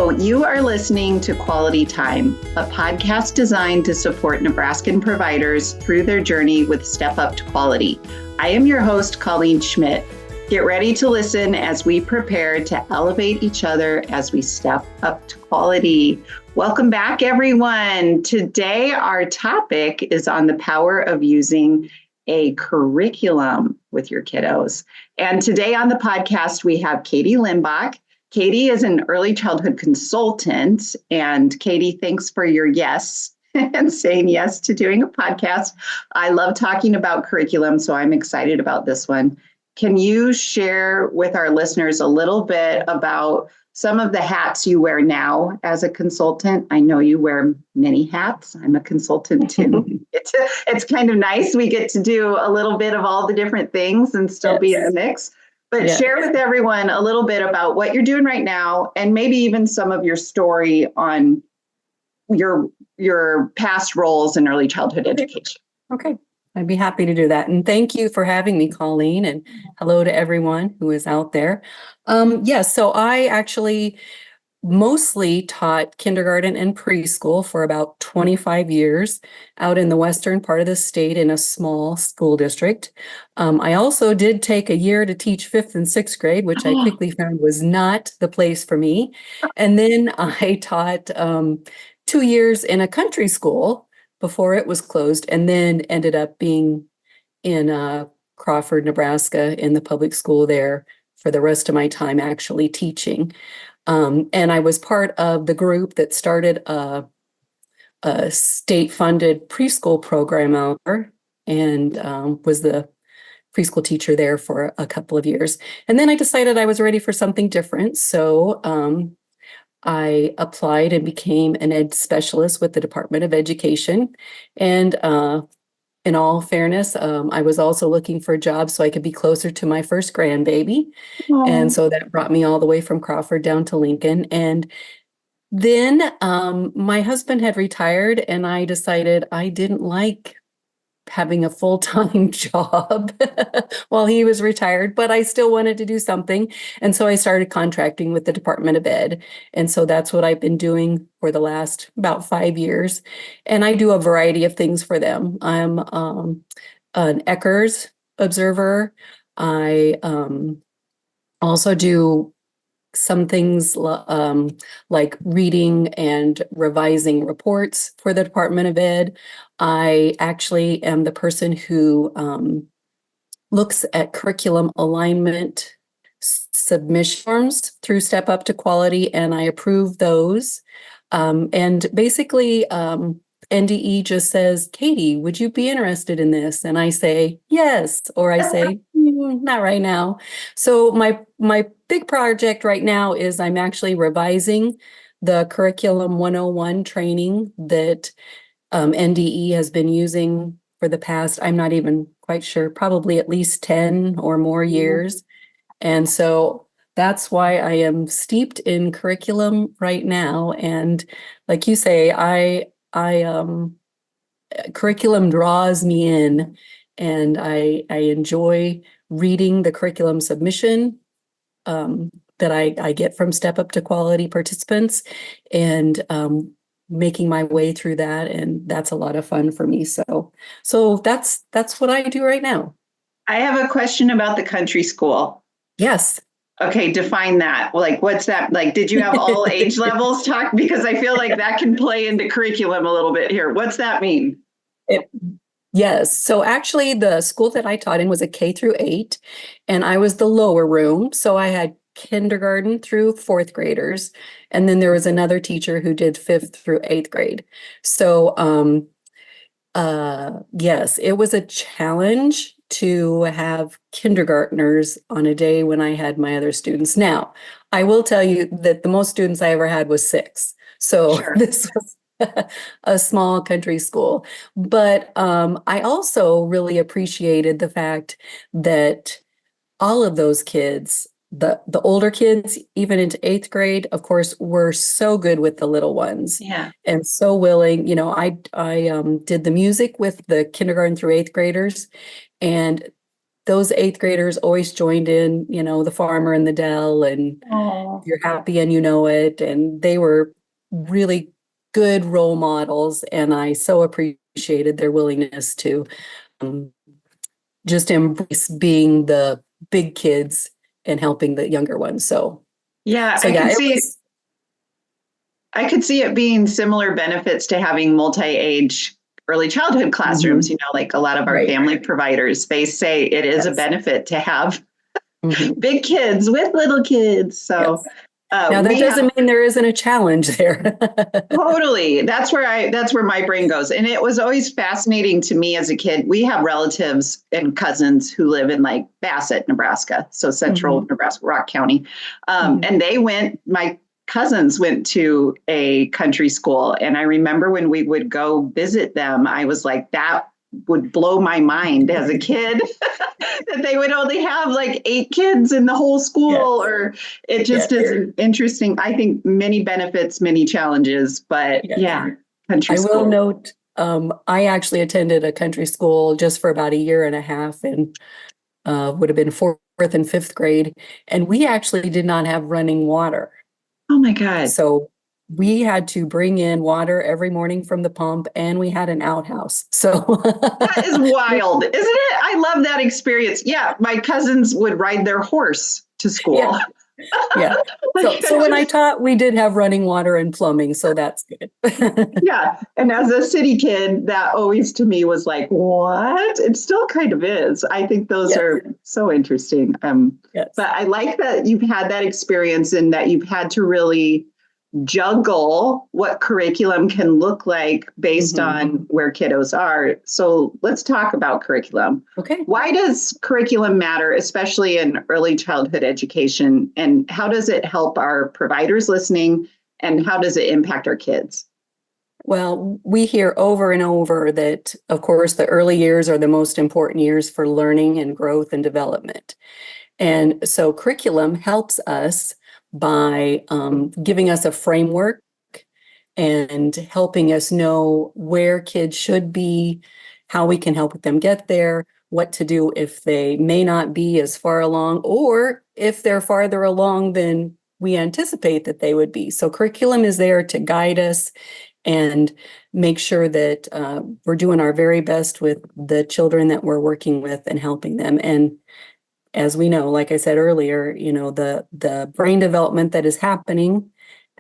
Hello, you are listening to Quality Time, a podcast designed to support Nebraskan providers through their journey with Step Up to Quality. I am your host, Colleen Schmidt. Get ready to listen as we prepare to elevate each other as we step up to quality. Welcome back, everyone. Today, our topic is on the power of using a curriculum with your kiddos. And today on the podcast, we have Catie Limbach. Catie is an early childhood consultant. And Catie, thanks for your yes and saying yes to doing a podcast. I love talking about curriculum, so I'm excited about this one. Can you share with our listeners a little bit about some of the hats you wear now as a consultant? I know you wear many hats. I'm a consultant too. It's kind of nice. We get to do a little bit of all the different things and still be in the mix. But share with everyone a little bit about what you're doing right now, and maybe even some of your story on your past roles in early childhood education. Okay. I'd be happy to do that. And thank you for having me, Colleen, and hello to everyone who is out there. So I actually mostly taught kindergarten and preschool for about 25 years out in the western part of the state in a small school district. I also did take a year to teach 5th and 6th grade, which I quickly found was not the place for me. And then I taught 2 years in a country school before it was closed, and then ended up being in Crawford, Nebraska, in the public school there for the rest of my time actually teaching. And I was part of the group that started a state-funded preschool program out there, and was the preschool teacher there for a couple of years. And then I decided I was ready for something different. So I applied and became an ed specialist with the Department of Education. And in all fairness, I was also looking for a job so I could be closer to my first grandbaby. Aww. And so that brought me all the way from Crawford down to Lincoln. And then my husband had retired, and I decided I didn't like having a full-time job while he was retired, but I still wanted to do something. And so I started contracting with the Department of Ed. And so that's what I've been doing for the last about 5 years. And I do a variety of things for them. I'm an Eckers observer. I also do some things like reading and revising reports for the Department of Ed. I actually am the person who looks at curriculum alignment submission forms through Step Up to Quality, and I approve those. And basically, NDE just says, Catie, would you be interested in this? And I say, yes, or I say, not right now. So my big project right now is I'm actually revising the Curriculum 101 training that NDE has been using for the past, I'm not even quite sure, probably at least 10 or more years. And so that's why I am steeped in curriculum right now. And like you say, I curriculum draws me in, and I enjoy reading the curriculum submission that I get from Step Up to Quality participants, and making my way through that, and that's a lot of fun for me. So that's what I do right now. I have a question about the country school. Yes. Okay, define that. Like, what's that? Like, did you have all age levels talk? Because I feel like that can play into curriculum a little bit here. What's that mean? Yes. So actually, the school that I taught in was a K through 8, and I was the lower room. So I had kindergarten through 4th graders, and then there was another teacher who did 5th through 8th grade. So yes, it was a challenge to have kindergartners on a day when I had my other students. Now, I will tell you that the most students I ever had was 6. So sure. This was a small country school. But I also really appreciated the fact that all of those kids, the older kids, even into 8th grade, of course, were so good with the little ones. Yeah. And so willing. You know, I did the music with the kindergarten through 8th graders, and those eighth graders always joined in, the farmer in the dell and Oh. you're happy and you know it. And they were really good role models. And I so appreciated their willingness to um, just embrace being the big kids and helping the younger ones. Yeah, So yeah, it was. I could see it being similar benefits to having multi-age early childhood classrooms. Mhm. Like a lot of our Right. family providers, they say it is a Yes. benefit to have Mhm. big kids with little kids. So Yes. Now that we have doesn't mean there isn't a challenge there. totally. That's where my brain goes. And it was always fascinating to me as a kid. We have relatives and cousins who live in like Bassett, Nebraska, so central Mhm. Nebraska, Rock County. Mhm. And my cousins went to a country school. And I remember when we would go visit them, I was like, that would blow my mind as a kid that they would only have like 8 kids in the whole school. Yes. Or it just Yes. is interesting. I think many benefits, many challenges, but Yes. yeah, country I will school. note, I actually attended a country school just for about a year and a half and would have been fourth and fifth grade. And we actually did not have running water. Oh my God. So we had to bring in water every morning from the pump and we had an outhouse. So That is wild, isn't it? I love that experience. Yeah, my cousins would ride their horse to school. yeah, yeah. So when I taught, we did have running water and plumbing, so that's good. Yeah. And as a city kid, that always to me was like, what? It still kind of is. I think those Yes, are so interesting. yes. But I like that you've had that experience and that you've had to really juggle what curriculum can look like based on where kiddos are. So let's talk about curriculum. Okay. Why does curriculum matter, especially in early childhood education? And how does it help our providers listening? And how does it impact our kids? Well, we hear over and over that, of course, the early years are the most important years for learning and growth and development. And so curriculum helps us by giving us a framework and helping us know where kids should be, how we can help them get there, what to do if they may not be as far along, or if they're farther along than we anticipate that they would be. So curriculum is there to guide us and make sure that we're doing our very best with the children that we're working with and helping them. And as we know, like I said earlier, the brain development that is happening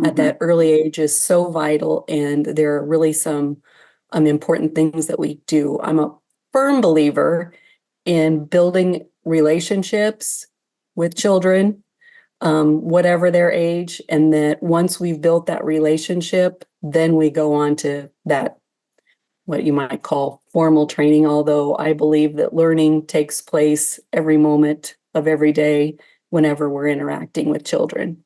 at that early age is so vital, and there are really some important things that we do. I'm a firm believer in building relationships with children, whatever their age, and that once we've built that relationship, then we go on to that, what you might call formal training, although I believe that learning takes place every moment of every day whenever we're interacting with children.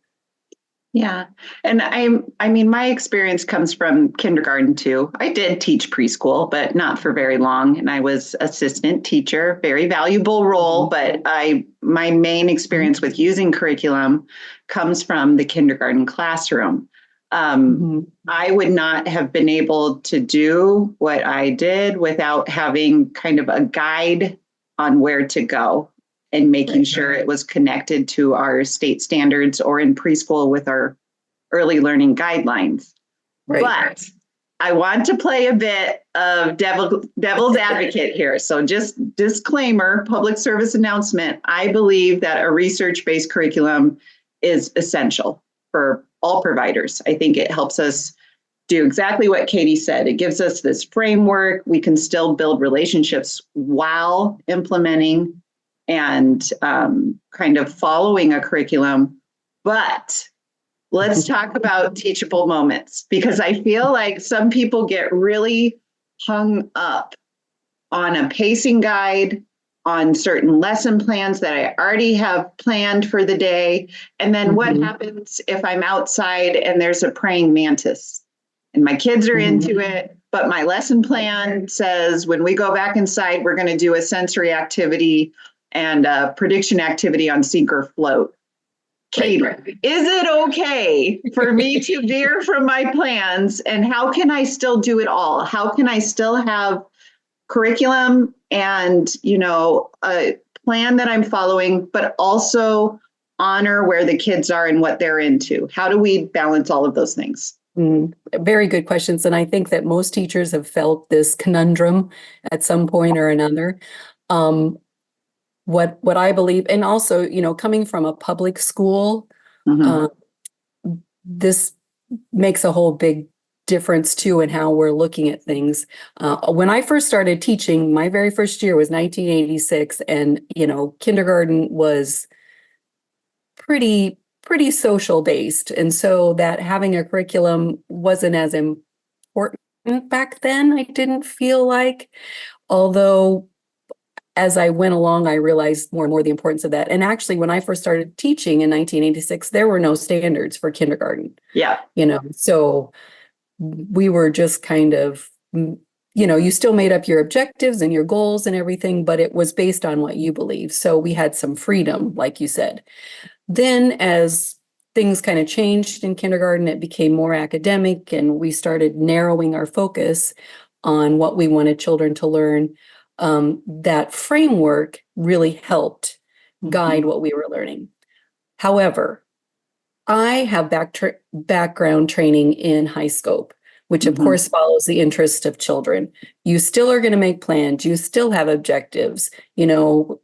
Yeah. And I mean, my experience comes from kindergarten too. I did teach preschool, but not for very long. And I was assistant teacher, very valuable role. But my main experience with using curriculum comes from the kindergarten classroom. I would not have been able to do what I did without having kind of a guide on where to go and making sure it was connected to our state standards, or in preschool with our early learning guidelines. Right. But I want to play a bit of devil's advocate here. So just disclaimer, public service announcement. I believe that a research-based curriculum is essential for all providers. I think it helps us do exactly what Catie said. It gives us this framework. We can still build relationships while implementing and kind of following a curriculum. But let's talk about teachable moments, because I feel like some people get really hung up on a pacing guide, on certain lesson plans that I already have planned for the day. And then what happens if I'm outside and there's a praying mantis and my kids are into it, but my lesson plan says when we go back inside, we're going to do a sensory activity and a prediction activity on sink or float. Catie, is it okay for me to veer from my plans? And how can I still do it all? How can I still have curriculum and, a plan that I'm following, but also honor where the kids are and what they're into? How do we balance all of those things? Very good questions. And I think that most teachers have felt this conundrum at some point or another. What I believe, and also, coming from a public school, Mm-hmm. this makes a whole big difference too in how we're looking at things. When I first started teaching, my very first year was 1986, and kindergarten was pretty social based, and so that having a curriculum wasn't as important back then. I didn't feel like, although as I went along, I realized more and more the importance of that. And actually, when I first started teaching in 1986, there were no standards for kindergarten. Yeah. So we were just kind of, you still made up your objectives and your goals and everything, but it was based on what you believe. So we had some freedom, like you said. Then as things kind of changed in kindergarten, it became more academic, and we started narrowing our focus on what we wanted children to learn. That framework really helped guide what we were learning. However, I have background training in high scope, which of course follows the interest of children. You still are going to make plans. You still have objectives.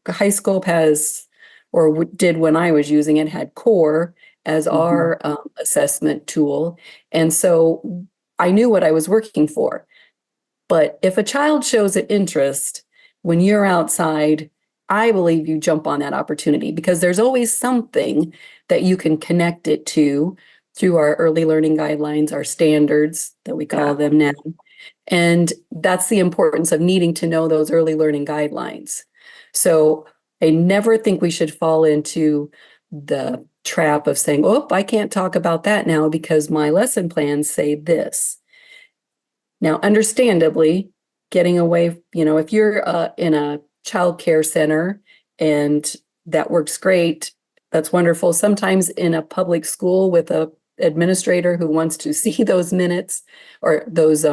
High scope has, or did when I was using it, had core as our assessment tool. And so I knew what I was working for. But if a child shows an interest when you're outside, I believe you jump on that opportunity, because there's always something that you can connect it to through our early learning guidelines, our standards that we call them now. And that's the importance of needing to know those early learning guidelines. So I never think we should fall into the trap of saying, oh, I can't talk about that now because my lesson plans say this. Now, understandably, getting away, if you're in a child care center and that works great, that's wonderful. Sometimes in a public school with a administrator who wants to see those minutes or those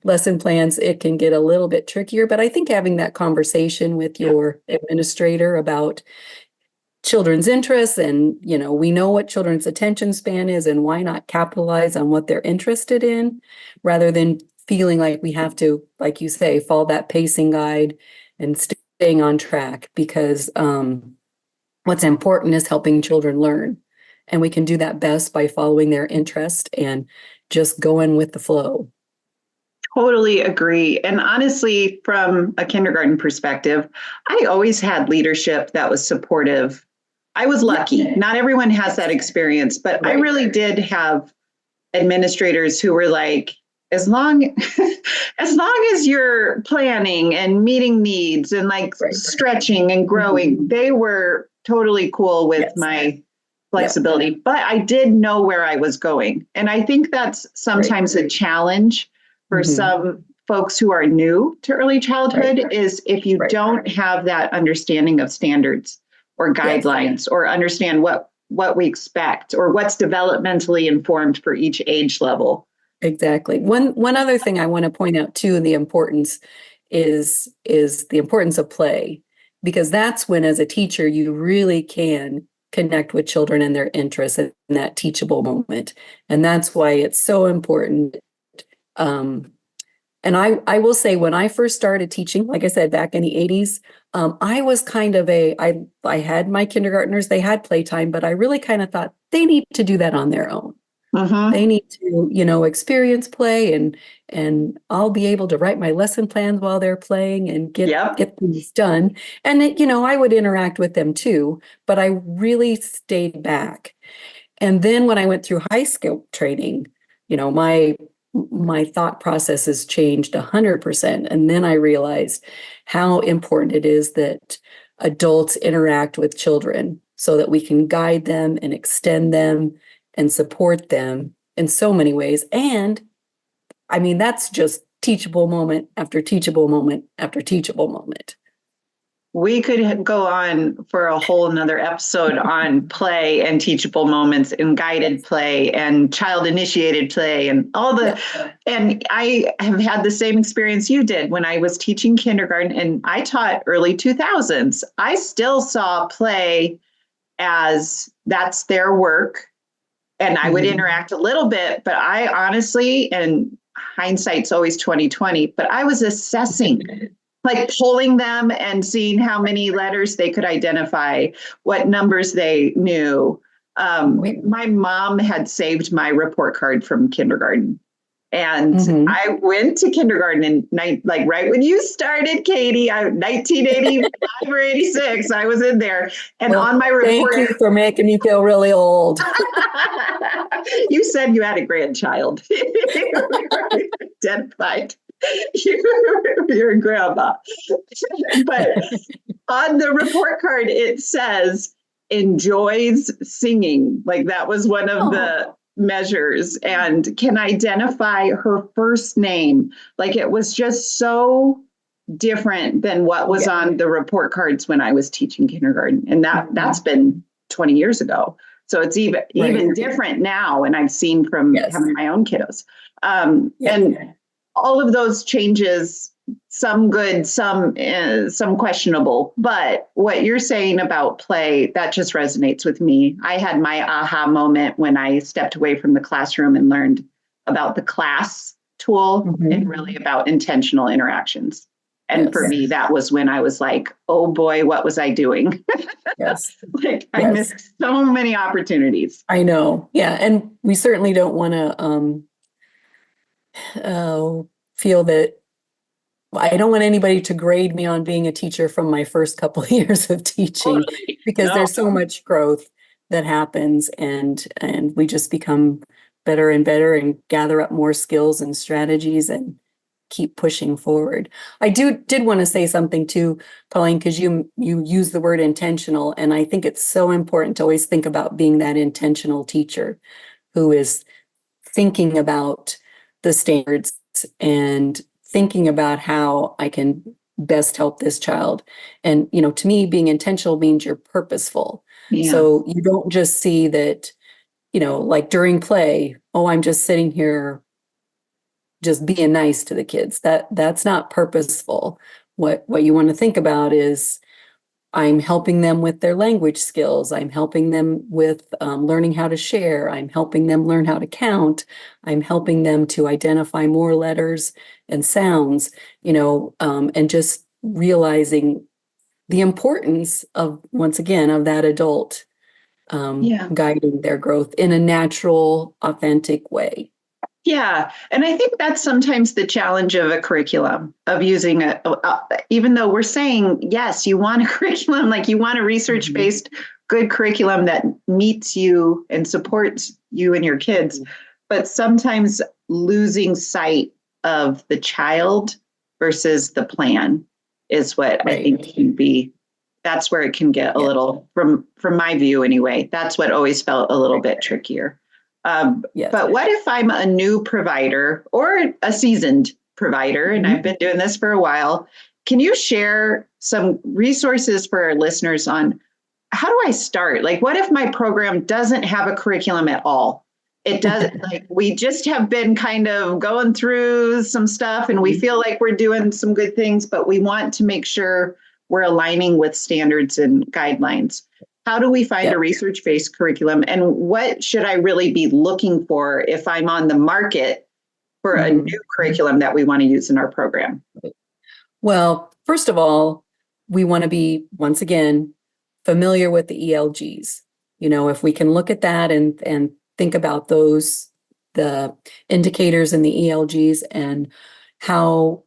lesson plans, it can get a little bit trickier. But I think having that conversation with your administrator about children's interests, and we know what children's attention span is, and why not capitalize on what they're interested in, rather than feeling like we have to, like you say, follow that pacing guide and staying on track, because what's important is helping children learn, and we can do that best by following their interest and just going with the flow. Totally agree. And honestly, from a kindergarten perspective, I always had leadership that was supportive. I was lucky. Not everyone has that experience, but I really did have administrators who were like, as long as you're planning and meeting needs and stretching and growing, they were totally cool with my flexibility. But I did know where I was going. And I think that's sometimes a challenge for some folks who are new to early childhood, is if you don't have that understanding of standards or guidelines, or understand what we expect or what's developmentally informed for each age level. Exactly. One other thing I want to point out too, the importance is the importance of play, because that's when, as a teacher, you really can connect with children and their interests in that teachable moment. And that's why it's so important. And I will say, when I first started teaching, like I said, back in the 80s, I was kind of I had my kindergartners, they had playtime, but I really kind of thought they need to do that on their own. They need to, experience play, and I'll be able to write my lesson plans while they're playing and get things done. And I would interact with them too, but I really stayed back. And then when I went through high school training, my thought processes changed 100%. And then I realized how important it is that adults interact with children so that we can guide them and extend them and support them in so many ways. And I mean, that's just teachable moment after teachable moment after teachable moment. we could go on for a whole nother episode on play and teachable moments and guided play and child initiated play and all the, and I have had the same experience you did when I was teaching kindergarten, and I taught early 2000s. I still saw play as that's their work, and I would interact a little bit, but I honestly, and hindsight's always 2020, but I was assessing, like polling them and seeing how many letters they could identify, what numbers they knew. My mom had saved my report card from kindergarten. And I went to kindergarten in like right when you started, Catie, 1985 or 86, I was in there. And on my report. Thank you for making me feel really old. You said you had a grandchild. Identified. You're a grandma. But on the report card, it says enjoys singing. Like that was one of the measures, and can identify her first name. Like it was just so different than what was on the report cards when I was teaching kindergarten. And that's been 20 years ago. So it's even different now. And I've seen from having my own kiddos. And all of those changes, some good, some questionable. But what you're saying about play, that just resonates with me. I had my aha moment when I stepped away from the classroom and learned about the class tool and really about intentional interactions. And for me, that was when I was like, oh boy, what was I doing? I missed so many opportunities. I know. Yeah. And we certainly don't want to feel that I don't want anybody to grade me on being a teacher from my first couple of years of teaching, because there's so much growth that happens, and we just become better and better and gather up more skills and strategies and keep pushing forward. I did want to say something too, Pauline, because you use the word intentional, and I think it's so important to always think about being that intentional teacher who is thinking about the standards and thinking about how I can best help this child. And, to me, being intentional means you're purposeful. Yeah. So you don't just see that, like during play, I'm just sitting here just being nice to the kids. That's not purposeful. What you want to think about is I'm helping them with their language skills. I'm helping them with learning how to share. I'm helping them learn how to count. I'm helping them to identify more letters and sounds, and just realizing the importance of, once again, of that adult guiding their growth in a natural, authentic way. Yeah. And I think that's sometimes the challenge of a curriculum, of using even though we're saying, yes, you want a curriculum, like you want a research-based good curriculum that meets you and supports you and your kids, but sometimes losing sight of the child versus the plan is what I think can be, that's where it can get a little, from my view anyway, that's what always felt a little bit trickier. But what if I'm a new provider or a seasoned provider, and I've been doing this for a while? Can you share some resources for our listeners on how do I start? Like, what if my program doesn't have a curriculum at all? It does, like, we just have been kind of going through some stuff and we feel like we're doing some good things, but we want to make sure we're aligning with standards and guidelines. How do we find a research-based curriculum, and what should I really be looking for if I'm on the market for a new curriculum that we want to use in our program? Well, first of all, we want to be, once again, familiar with the ELGs. If we can look at that and think about those, the indicators in the ELGs and how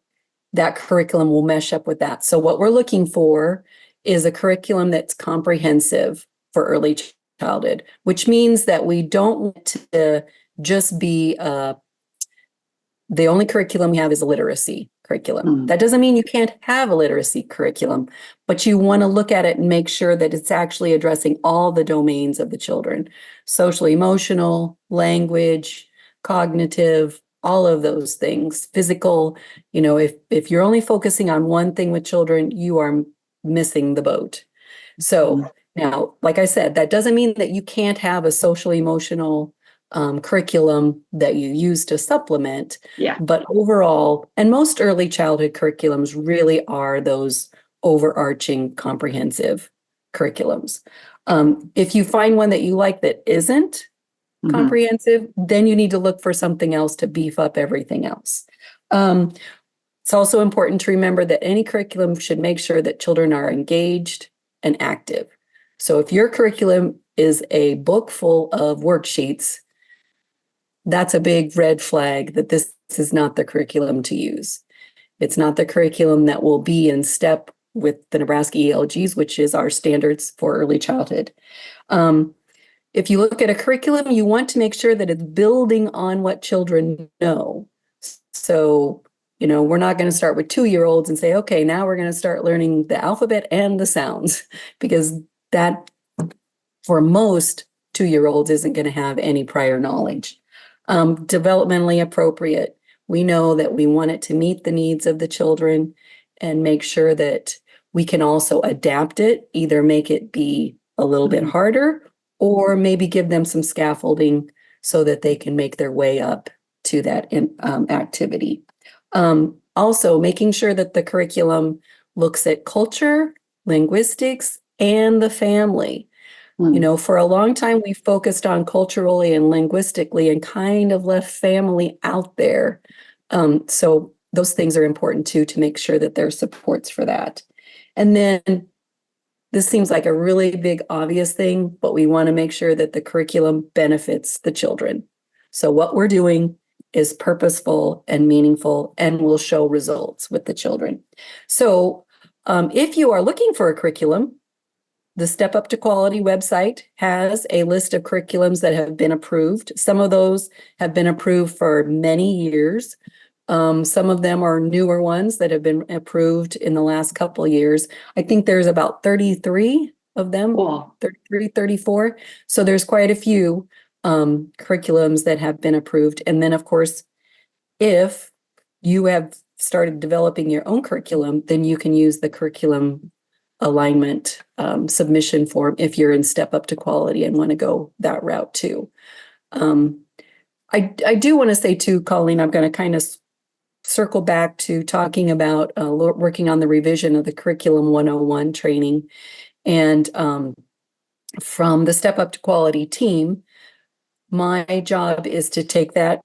that curriculum will mesh up with that. So what we're looking for is a curriculum that's comprehensive for early childhood, which means that we don't want to just be the only curriculum we have is a literacy curriculum. That doesn't mean you can't have a literacy curriculum, but you want to look at it and make sure that it's actually addressing all the domains of the children: social, emotional, language, cognitive, all of those things, physical. If you're only focusing on one thing with children, you are missing the boat. So now, like I said, that doesn't mean that you can't have a social emotional curriculum that you use to supplement. Yeah. But overall, and most early childhood curriculums really are those overarching comprehensive curriculums. If you find one that you like that isn't comprehensive, then you need to look for something else to beef up everything else. It's also important to remember that any curriculum should make sure that children are engaged and active. So if your curriculum is a book full of worksheets, that's a big red flag that this is not the curriculum to use. It's not the curriculum that will be in step with the Nebraska ELGs, which is our standards for early childhood. If you look at a curriculum, you want to make sure that it's building on what children know. So, we're not going to start with 2-year-olds and say, okay, now we're going to start learning the alphabet and the sounds, because that, for most 2-year-olds, isn't going to have any prior knowledge. Developmentally appropriate. We know that we want it to meet the needs of the children and make sure that we can also adapt it, either make it be a little bit harder or maybe give them some scaffolding so that they can make their way up to that activity. Also, making sure that the curriculum looks at culture, linguistics, and the family. For a long time, we focused on culturally and linguistically and kind of left family out there. So those things are important too, to make sure that there's supports for that. And then this seems like a really big, obvious thing, but we want to make sure that the curriculum benefits the children. So what we're doing is purposeful and meaningful and will show results with the children. So if you are looking for a curriculum, the Step Up to Quality website has a list of curriculums that have been approved. Some of those have been approved for many years. Some of them are newer ones that have been approved in the last couple of years. I think there's about 33 of them, 33, 34. So there's quite a few curriculums that have been approved. And then, of course, if you have started developing your own curriculum, then you can use the curriculum alignment submission form if you're in Step Up to Quality and want to go that route too. I do want to say too, Colleen, I'm going to kind of circle back to talking about working on the revision of the Curriculum 101 training. And from the Step Up to Quality team, my job is to take that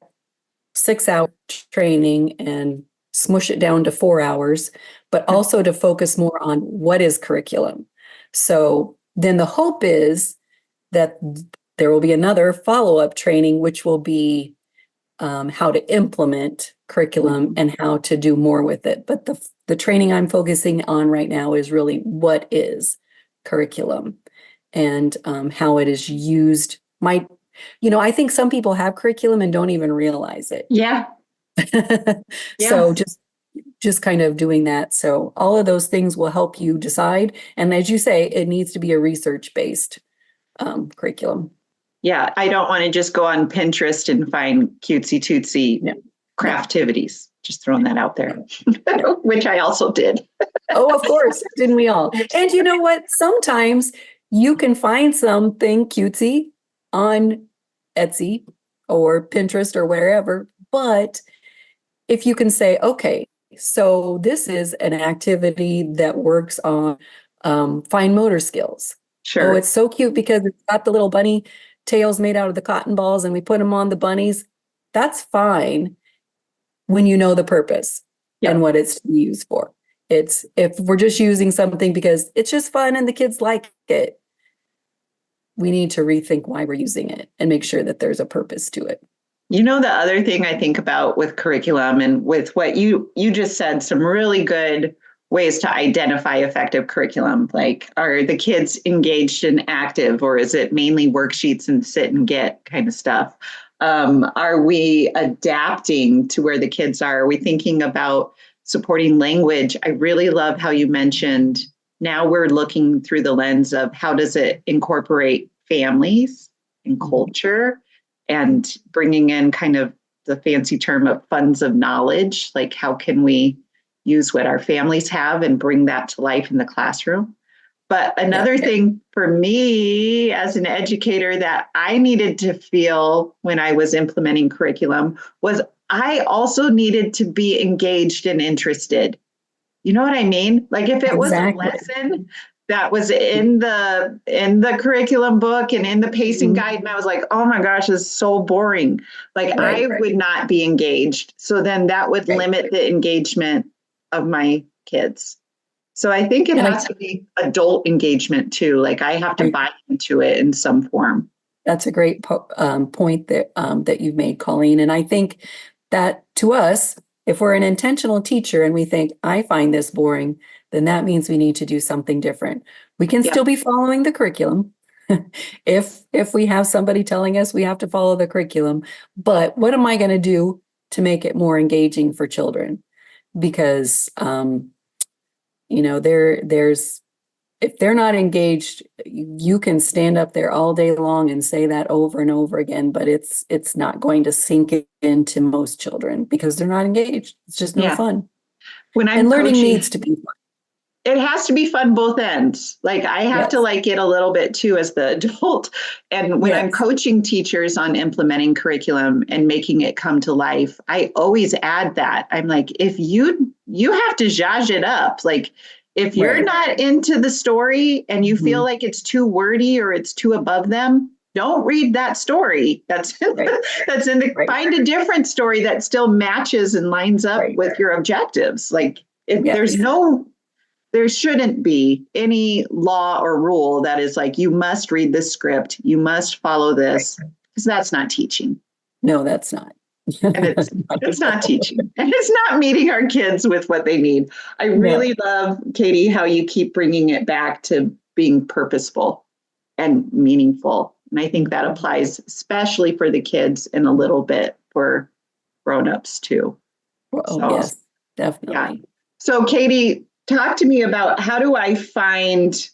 6-hour training and smush it down to 4 hours, but also to focus more on what is curriculum. So then the hope is that there will be another follow-up training, which will be how to implement curriculum and how to do more with it. But the training I'm focusing on right now is really what is curriculum and how it is used. I think some people have curriculum and don't even realize it. Yeah. So just kind of doing that. So all of those things will help you decide. And as you say, it needs to be a research-based curriculum. Yeah, I don't want to just go on Pinterest and find cutesy tootsy craftivities. Just throwing that out there, which I also did. Oh, of course. Didn't we all? And you know what? Sometimes you can find something cutesy on Etsy or Pinterest or wherever. But if you can say, okay, so this is an activity that works on fine motor skills. Sure. Oh, it's so cute because it's got the little bunny tails made out of the cotton balls and we put them on the bunnies. That's fine when you know the purpose and what it's used for. It's if we're just using something because it's just fun and the kids like it, we need to rethink why we're using it and make sure that there's a purpose to it. The other thing I think about with curriculum and with what you just said, some really good ways to identify effective curriculum. Like, are the kids engaged and active, or is it mainly worksheets and sit and get kind of stuff? Are we adapting to where the kids are? Are we thinking about supporting language? I really love how you mentioned now we're looking through the lens of how does it incorporate families and culture and bringing in kind of the fancy term of funds of knowledge. Like, how can we use what our families have and bring that to life in the classroom. But another thing for me as an educator that I needed to feel when I was implementing curriculum was I also needed to be engaged and interested. You know what I mean? Like if it was a lesson that was in the curriculum book and in the pacing guide, and I was like, oh my gosh, this is so boring. Like I would not be engaged. So then that would limit the engagement of my kids. So I think it has to be adult engagement too. Like I have to buy into it in some form. That's a great point that you've made, Colleen. And I think that to us, if we're an intentional teacher and we think, I find this boring, then that means we need to do something different. We can still be following the curriculum. If we have somebody telling us we have to follow the curriculum, but what am I going to do to make it more engaging for children? Because there's if they're not engaged, you can stand up there all day long and say that over and over again, but it's not going to sink into most children because they're not engaged. It's just no fun. And learning needs to be fun. It has to be fun both ends. Like I have to like it a little bit too as the adult. And when I'm coaching teachers on implementing curriculum and making it come to life, I always add that. I'm like, if you have to zhazh it up. Like if you're not into the story and you feel like it's too wordy or it's too above them, don't read that story. That's that's in the find a different story that still matches and lines up with your objectives. Like there shouldn't be any law or rule that is like, you must read this script, you must follow this, because that's not teaching. No, that's not. And it's not teaching. And it's not meeting our kids with what they need. I really love, Catie, how you keep bringing it back to being purposeful and meaningful. And I think that applies especially for the kids and a little bit for grown-ups too. Yes, definitely. Yeah. So Catie, talk to me about how do I find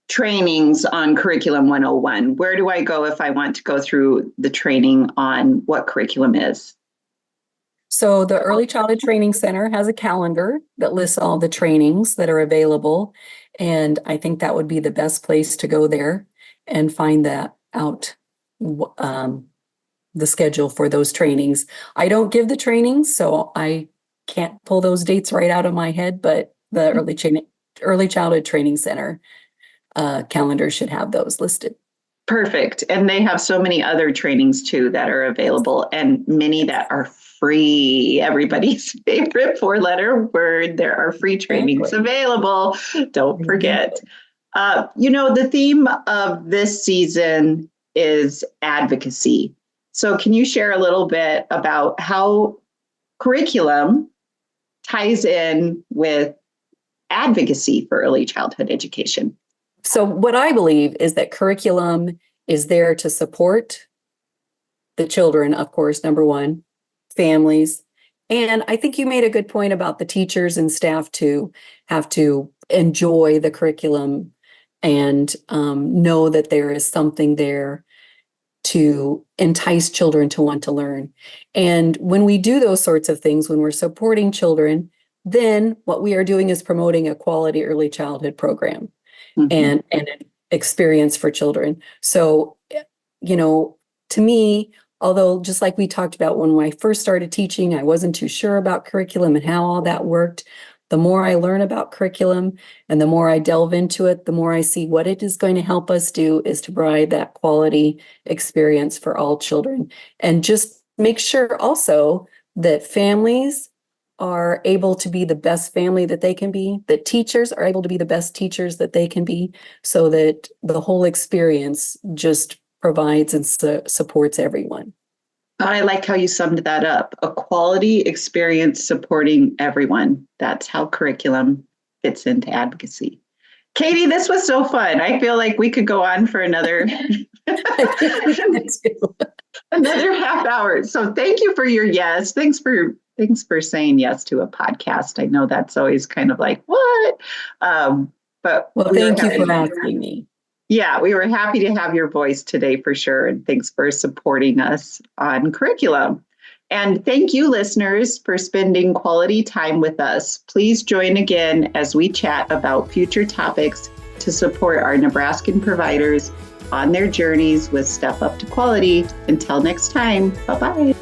trainings on Curriculum 101? Where do I go if I want to go through the training on what curriculum is? So the Early Childhood Training Center has a calendar that lists all the trainings that are available. And I think that would be the best place to go there and find that out, the schedule for those trainings. I don't give the trainings, so I can't pull those dates right out of my head, but the Early Childhood Training Center calendar should have those listed. Perfect. And they have so many other trainings too that are available and many that are free. Everybody's favorite four-letter word. There are free trainings available. Don't forget. The theme of this season is advocacy. So can you share a little bit about how curriculum ties in with advocacy for early childhood education? So what I believe is that curriculum is there to support the children, of course, number one, families. And I think you made a good point about the teachers and staff to have to enjoy the curriculum and know that there is something there to entice children to want to learn. And when we do those sorts of things, when we're supporting children, then what we are doing is promoting a quality early childhood program and an experience for children. So, to me, although just like we talked about when I first started teaching, I wasn't too sure about curriculum and how all that worked. The more I learn about curriculum and the more I delve into it, the more I see what it is going to help us do is to provide that quality experience for all children. And just make sure also that families are able to be the best family that they can be, that teachers are able to be the best teachers that they can be, so that the whole experience just provides and supports everyone. I like how you summed that up. A quality experience supporting everyone. That's how curriculum fits into advocacy. Catie, this was so fun. I feel like we could go on for another half hour. So thank you for your yes. Thanks for saying yes to a podcast. I know that's always kind of like, what? But thank you for asking me. Yeah, we were happy to have your voice today for sure. And thanks for supporting us on curriculum. And thank you, listeners, for spending quality time with us. Please join again as we chat about future topics to support our Nebraskan providers on their journeys with Step Up to Quality. Until next time, bye-bye.